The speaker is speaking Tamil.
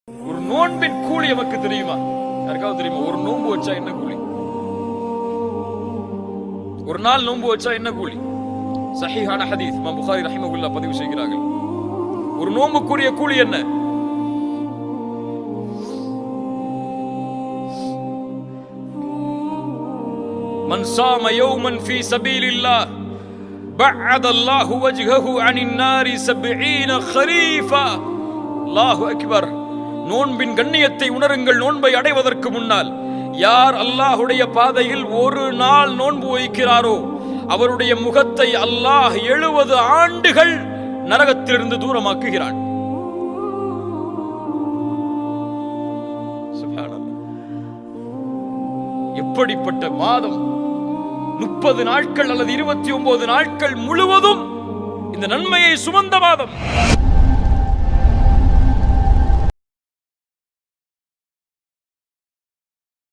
ஒரு நோன்பின் கூலி நமக்கு தெரியுமா? யாருக்காவது தெரியுமா? ஒரு நோன்பு வச்சா என்ன கூலி? ஒரு நாள் நோன்பு வச்சா என்ன கூலி? சஹீஹான ஹதீஸ் இமாம் புகாரி ரஹிமஹுல்லாஹ் பதிவு செய்கிறார்கள். ஒரு நோன்புக்குரிய கூலி என்ன? மன் ஸாம யௌமன் ஃபீ ஸபீலில்லாஹ் பஅத அல்லாஹு வஜ்ஹஹு அனின் நாரி 70 கரீஃபா. அல்லாஹு அக்பர். நோன்பின் கண்ணியத்தை உணருங்கள். நோன்பை அடைவதற்கு முன்னால் யார் அல்லாஹுடைய பாதையில் ஒரு நாள் நோன்பு வைக்கிறாரோ அவருடைய முகத்தை அல்லாஹ் 70 ஆண்டுகள் நரகத்திலிருந்து தூரமாக்குகிறான். சுப்ஹானல்லாஹ். எப்படிப்பட்ட மாதம்! 30 நாட்கள் அல்லது 29 நாட்கள் முழுவதும் இந்த நன்மையை சுமந்த மாதம்.